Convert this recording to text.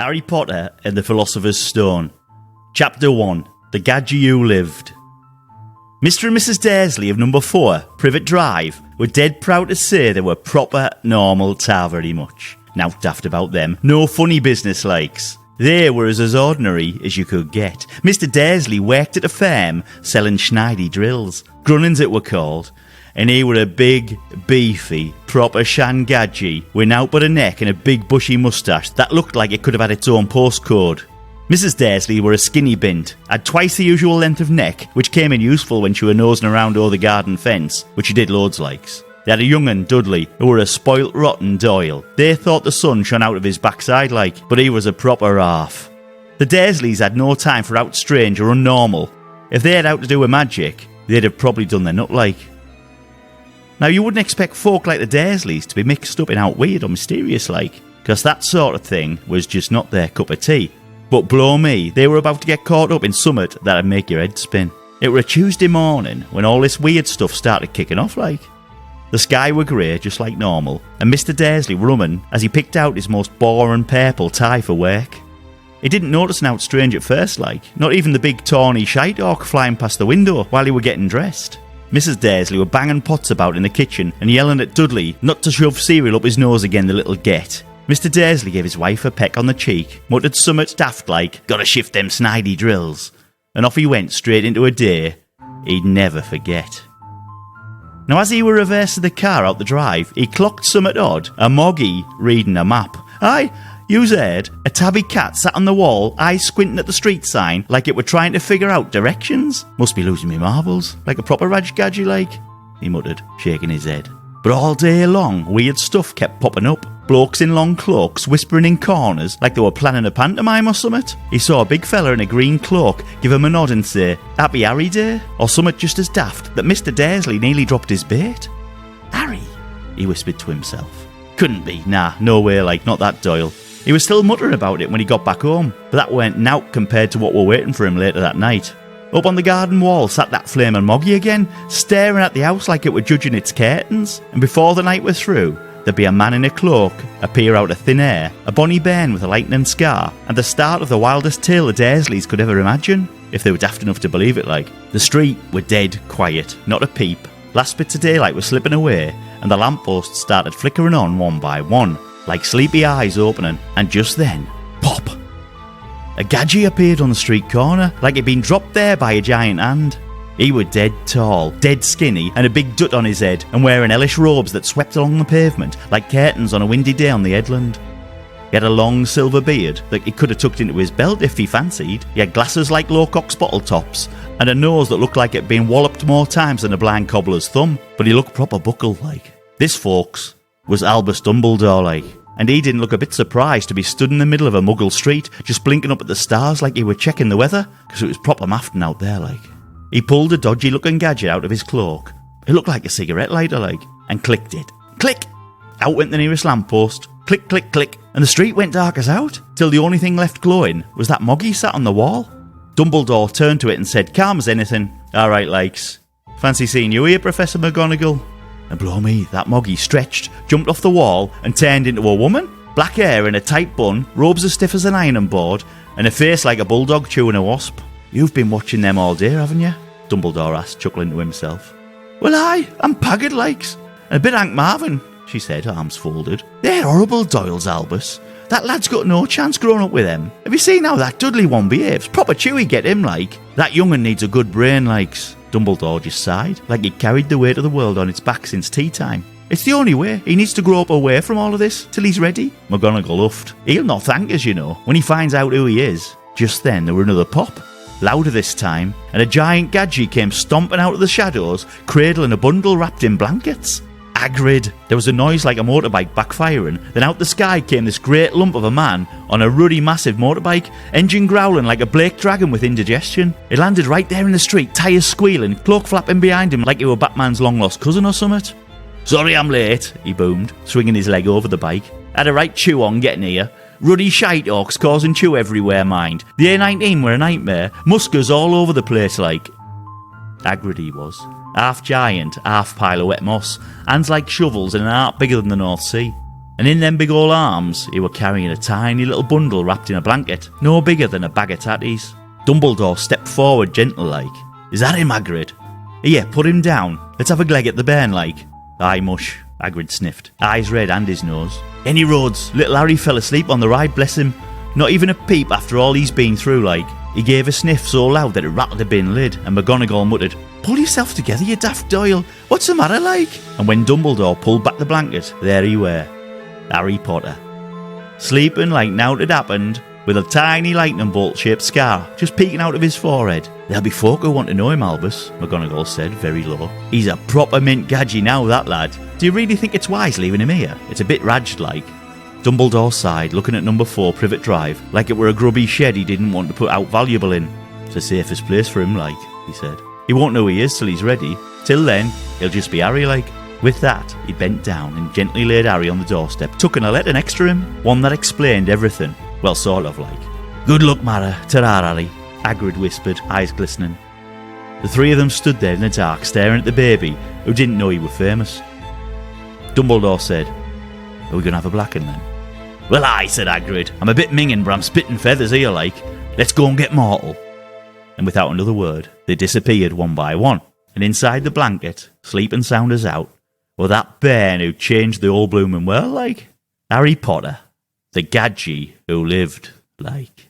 Harry Potter and the Philosopher's Stone. Chapter 1. The Gadgie Who Lived. Mr. and Mrs. Dursley of number 4, Privet Drive, were dead proud to say they were proper, normal, tar very much. Nowt daft about them, no funny business likes. They were as ordinary as you could get. Mr. Dursley worked at a farm selling schneidy drills, grunnins it were called, and he were a big, beefy, proper shan Gadgie with nowt but a neck and a big bushy moustache that looked like it could have had its own postcode. Mrs. Dursley were a skinny bint, had twice the usual length of neck, which came in useful when she were nosing around o'er the garden fence, which she did loads likes. They had a young un, Dudley, who were a spoilt rotten Doyle. They thought the sun shone out of his backside like, but he was a proper half. The Dursleys had no time for out strange or unnormal. If they had out to do with magic, they'd have probably done their nut like. Now you wouldn't expect folk like the Dursleys to be mixed up in out weird or mysterious like, because that sort of thing was just not their cup of tea. But blow me, they were about to get caught up in summit that'd make your head spin. It were a Tuesday morning when all this weird stuff started kicking off like. The sky were grey just like normal, and Mr. Dursley were humming as he picked out his most boring purple tie for work. He didn't notice nowt strange at first like, not even the big tawny shite-hawk flying past the window while he were getting dressed. Mrs. Dursley were banging pots about in the kitchen and yelling at Dudley not to shove cereal up his nose again, the little get. Mr. Dursley gave his wife a peck on the cheek, muttered summat daft like, "Gotta shift them snidey drills," and off he went straight into a day he'd never forget. Now as he were reversing the car out the drive, he clocked summat odd, a moggy reading a map. Aye, you's heard, a tabby cat sat on the wall, eyes squinting at the street sign like it were trying to figure out directions. Must be losing me marbles, like a proper Raj Gadgie like, he muttered, shaking his head. But all day long, weird stuff kept popping up. Blokes in long cloaks whispering in corners like they were planning a pantomime or summat. He saw a big fella in a green cloak give him a nod and say, "Happy Harry Day," or summat just as daft that Mr. Dursley nearly dropped his bait. "Harry," he whispered to himself. Couldn't be, nah, no way like, not that Doyle. He was still muttering about it when he got back home, but that weren't nowt compared to what were waiting for him later that night. Up on the garden wall sat that flaming moggy again, staring at the house like it were judging its curtains, and before the night was through, there'd be a man in a cloak appear out of thin air, a bonny bairn with a lightning scar, and the start of the wildest tale the Dursleys could ever imagine, if they were daft enough to believe it like. The street were dead quiet, not a peep. Last bits of daylight were slipping away, and the lampposts started flickering on one by one, like sleepy eyes opening, and just then, pop! A Gadgie appeared on the street corner, like he'd been dropped there by a giant hand. He were dead tall, dead skinny, and a big dut on his head, and wearing hellish robes that swept along the pavement like curtains on a windy day on the headland. He had a long silver beard that he could have tucked into his belt if he fancied. He had glasses like Lowcock's bottle tops, and a nose that looked like it'd been walloped more times than a blind cobbler's thumb, but he looked proper buckled like. This, folks, was Albus Dumbledore like. And he didn't look a bit surprised to be stood in the middle of a muggle street, just blinking up at the stars like he were checking the weather, because it was proper maftin out there like. He pulled a dodgy-looking gadget out of his cloak. It looked like a cigarette lighter like, and clicked it. Click! Out went the nearest lamppost. Click, click, click, and the street went dark as out, till the only thing left glowing was that moggy sat on the wall. Dumbledore turned to it and said, calm as anything. "All right, likes. Fancy seeing you here, Professor McGonagall." And blow me, that moggy stretched, jumped off the wall, and turned into a woman. Black hair in a tight bun, robes as stiff as an ironing board, and a face like a bulldog chewing a wasp. "You've been watching them all day, haven't you?" Dumbledore asked, chuckling to himself. "Well, aye, I'm pagged likes. And a bit Hank Marvin," she said, arms folded. "They're horrible Doyles, Albus. That lad's got no chance growing up with them. Have you seen how that Dudley one behaves? Proper chewy, get him like. That young'un needs a good brain likes." Dumbledore just sighed, like he'd carried the weight of the world on its back since tea time. "It's the only way. He needs to grow up away from all of this, till he's ready." McGonagall huffed. "He'll not thank us, you know, when he finds out who he is." Just then there were another pop, louder this time, and a giant Gadgie came stomping out of the shadows, cradling a bundle wrapped in blankets. Hagrid! There was a noise like a motorbike backfiring, then out the sky came this great lump of a man on a ruddy massive motorbike, engine growling like a Blake dragon with indigestion. It landed right there in the street, tyres squealing, cloak flapping behind him like he were Batman's long-lost cousin or something. "Sorry I'm late," he boomed, swinging his leg over the bike. "Had a right chew on getting here. Ruddy shite-hawks causing chew everywhere, mind. The A19 were a nightmare, muskers all over the place like." Hagrid he was. Half giant, half pile of wet moss, hands like shovels and an arc bigger than the North Sea. and in them big ol' arms he were carrying a tiny little bundle wrapped in a blanket, no bigger than a bag of tatties. Dumbledore stepped forward gentle-like. "Is that him, Hagrid?" "Here, put him down. Let's have a gleg at the bairn, like." "Aye, mush," Hagrid sniffed, eyes red and his nose. "Any roads, little Harry fell asleep on the ride, bless him. Not even a peep after all he's been through, like." He gave a sniff so loud that it rattled the bin lid, and McGonagall muttered, "Pull yourself together, you daft Doyle. What's the matter, like?" And when Dumbledore pulled back the blanket, there he were, Harry Potter, sleeping like nowt had happened, with a tiny lightning bolt-shaped scar just peeking out of his forehead. "There'll be folk who want to know him, Albus," McGonagall said, very low. "He's a proper mint Gadgie now, that lad. Do you really think it's wise leaving him here? It's a bit raged, like." Dumbledore sighed, looking at number 4 Privet Drive, like it were a grubby shed he didn't want to put out valuable in. "It's the safest place for him, like," he said. "He won't know who he is till he's ready. Till then, he'll just be Harry, like." With that, he bent down and gently laid Harry on the doorstep, tucking a letter next to him, one that explained everything. Well, sort of, like. "Good luck, Mara. Ta-ra, Harry," Hagrid whispered, eyes glistening. The three of them stood there in the dark, staring at the baby, who didn't know he were famous. Dumbledore said, "Are we going to have a blacking then?" "Well, aye," said Hagrid. "I'm a bit minging, but I'm spitting feathers here, like. Let's go and get mortal." And without another word, they disappeared one by one. And inside the blanket, sleeping sound as out, were that bairn who changed the whole bloomin' world, like. Harry Potter, the Gadgie who lived, like.